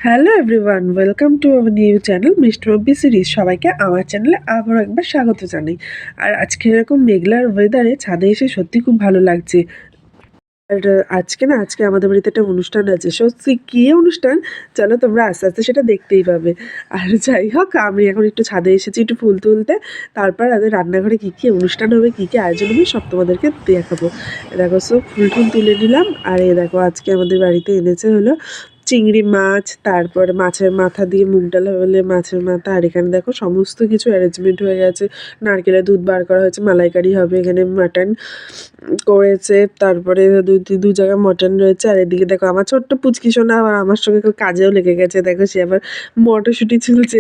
Hello everyone, welcome to our new channel mister Abbi series. সবাইকে আমার চ্যানেলে আবারও একবার স্বাগত জানাই। আর আজকে এরকম মেঘলার ওয়েদারে ছাদে এসে সত্যি খুব ভালো লাগছে। আর আজকে আমাদের বাড়িতে একটা অনুষ্ঠান আছে। সত্যি কী অনুষ্ঠান, চলো তোমরা আস্তে আস্তে সেটা দেখতেই পাবে। আর যাই হোক, আমি এখন একটু ছাদে এসেছি একটু ফুল তুলতে। তারপর আমাদের রান্নাঘরে কী কী অনুষ্ঠান হবে, কী কী আয়োজন হবে সব তোমাদেরকে দেখাবো। দেখো, সব ফুল টুল তুলে নিলাম। আর এ দেখো, আজকে আমাদের বাড়িতে এনেছে হলো চিংড়ি মাছ, তারপরে মাছের মাথা দিয়ে মুগ ডাল হলে মাছের মাথা। আর এখানে দেখো সমস্ত কিছু অ্যারেঞ্জমেন্ট হয়ে গেছে। নারকেলের দুধ বার করা হয়েছে, মালাইকারি হবে, এখানে মাটন করেছে, তারপরে দু জায়গায় মটন রয়েছে। আর এদিকে দেখো আমার ছোট্ট পুচকি সোনা আবার আমার সঙ্গে খুব কাজেও লেগে গেছে। দেখো সে আবার মটরশুঁটি ছুলছে।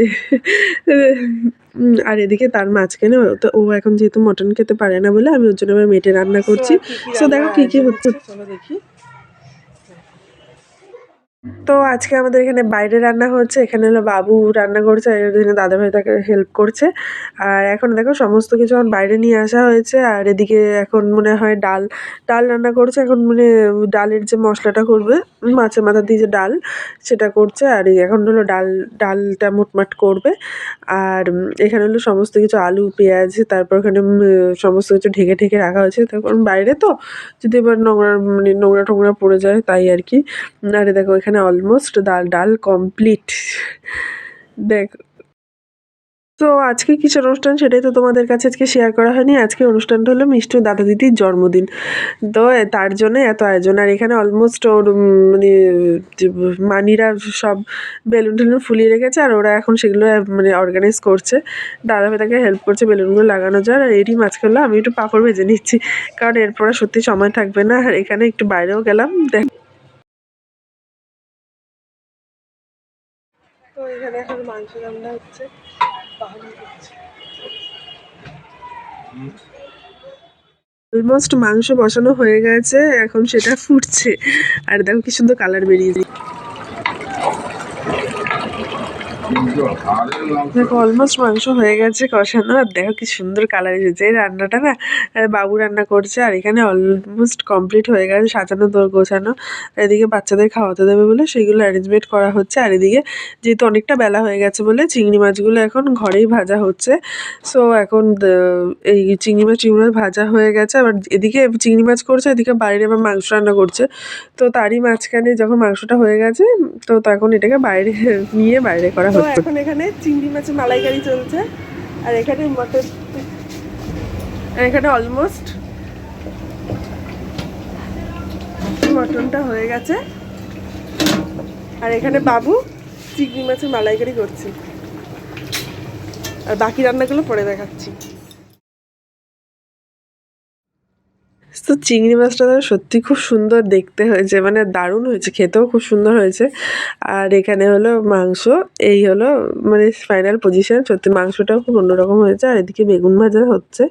আর এদিকে তার মাঝখানে তো ও এখন যেহেতু মটন খেতে পারে না বলে আমি ওর জন্য আবার মেটে রান্না করছি। সো দেখো কি কি হচ্ছে, চলো দেখি। তো আজকে আমাদের এখানে বাইরে রান্না হচ্ছে, এখানে হলো বাবু রান্না করছে আর এখানে দাদাভাই তাকে হেল্প করছে। আর এখন দেখো সমস্ত কিছু এখন বাইরে নিয়ে আসা হয়েছে। আর এদিকে এখন মনে হয় ডাল ডাল রান্না করছে এখন, মানে ডালের যে মশলাটা করবে মাছের মাথা দিয়ে যে ডাল সেটা করছে। আর এখন হলো ডালটা মোটমাট করবে। আর এখানে হলো সমস্ত কিছু আলু পেঁয়াজ, তারপর ওখানে সমস্ত কিছু ঢেকে ঢেকে রাখা হয়েছে, তখন বাইরে তো যদি এবার নোংরা টোংরা পড়ে যায় তাই আর কি। আরে দেখো এখানে অলমোস্ট ডাল কমপ্লিট। দেখ, তো আজকে কিসের অনুষ্ঠান সেটাই তো তোমাদের কাছে আজকে শেয়ার করা হয়নি। আজকে অনুষ্ঠানটা হলো মিষ্টি দাদা দিদির জন্মদিন। তো তার জন্যই এত আয়োজন। আর এখানে অলমোস্ট ওর মানে মানিরা সব বেলুন টেলুন ফুলিয়ে রেখেছে আর ওরা এখন সেগুলো মানে অর্গানাইজ করছে। দাদাভাই তাকে হেল্প করছে বেলুনগুলো লাগানো যায়। আর এরই মাঝখানে আমি একটু পাঁপড় ভেজে নিচ্ছি, কারণ এরপর সত্যি সময় থাকবে না। আর এখানে একটু বাইরেও গেলাম। তো এখানে এখন মাংস রান্না হচ্ছে, অলমোস্ট মাংস বসানো হয়ে গেছে, এখন সেটা ফুটছে। আর দেখো কি সুন্দর কালার বেরিয়েছে। দেখো অলমোস্ট মাংস হয়ে গেছে কষানো। আর দেখো কি সুন্দর কালার এসেছে। এই রান্নাটা না বাবু রান্না করছে। আর এখানে অলমোস্ট কমপ্লিট হয়ে গেছে সাজানো গোছানো। এদিকে বাচ্চাদের খাওয়াতে দেবে বলে সেইগুলো অ্যারেঞ্জমেন্ট করা হচ্ছে। আর এদিকে যেহেতু অনেকটা বেলা হয়ে গেছে বলে চিংড়ি মাছগুলো এখন ঘরেই ভাজা হচ্ছে। সো এখন এই চিংড়ি মাছ ভাজা হয়ে গেছে। আবার এদিকে চিংড়ি মাছ করছে, এদিকে বাইরে আবার মাংস রান্না করছে। তো তারই মাঝখানে যখন মাংসটা হয়ে গেছে তো তখন এটাকে বাইরে নিয়ে বাইরে করা হচ্ছে। এখন এখানে চিংড়ি মাছের মালাইকারি চলছে। আর এখানে এখানে অলমোস্ট মটনটা হয়ে গেছে। আর এখানে বাবু চিংড়ি মাছের মালাইকারি করছে। আর বাকি রান্নাগুলো পরে দেখাচ্ছি। তো চিংড়ি মাছটা সত্যি খুব সুন্দর দেখতে হয়েছে, মানে দারুণ হয়েছে, খেতেও খুব সুন্দর হয়েছে। আর এখানে হলো মাংস, এই হলো মানে ফাইনাল পজিশন। সত্যি মাংসটাও খুব অন্যরকম হয়েছে। আর এদিকে বেগুন ভাজা হচ্ছে।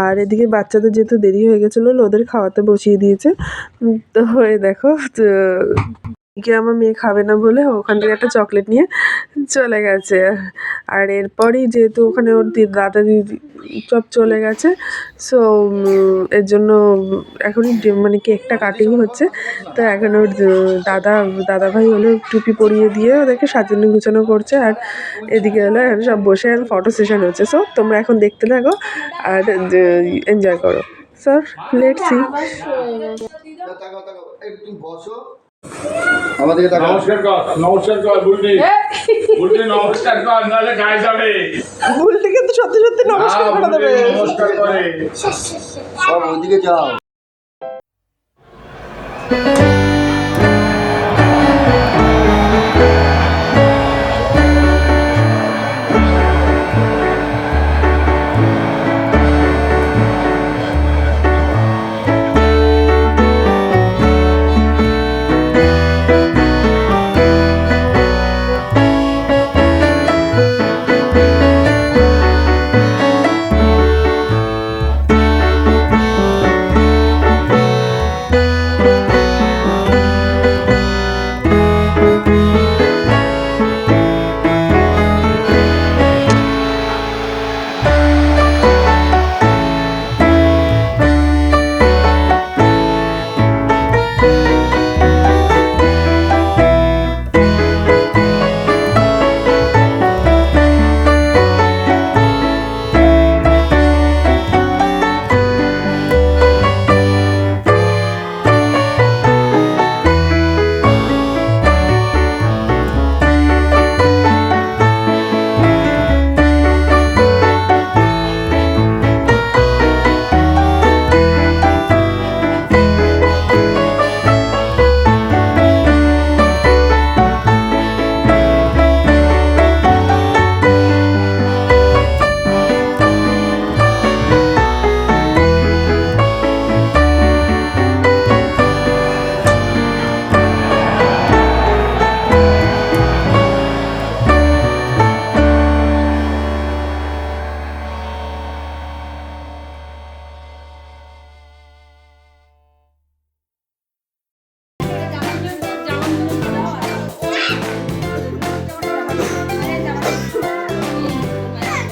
আর এদিকে বাচ্চাদের যেহেতু দেরি হয়ে গেছিলো ওদের খাওয়াতে বসিয়ে দিয়েছে। তো হয়ে দেখো এদিকে আমার মেয়ে খাবে না বলে ওখান থেকে একটা চকলেট নিয়ে চলে গেছে। আর এরপরই যেহেতু ওখানে ওর দাদা দিদি সব চলে গেছে, সো এর জন্য এখনই মানে কেকটা কাটিং হচ্ছে। তো এখন ওর দাদাভাই হলো টুপি পরিয়ে দিয়ে ওদেরকে সাজানো গুছানো করছে। আর এদিকে হলো এখানে সব বসে ফটো সেশন হচ্ছে। সো তোমরা এখন দেখতে থাকো আর এনজয় করো। So let's see. আমাদেরকে নমস্কার কর বুলটি নমস্কার কর, নাহলে গায়ে যাবে। ভুলটি কিন্তু সত্যি সত্যি নমস্কার করে দেবে। নমস্কার করে সব ওইদিকে যাও।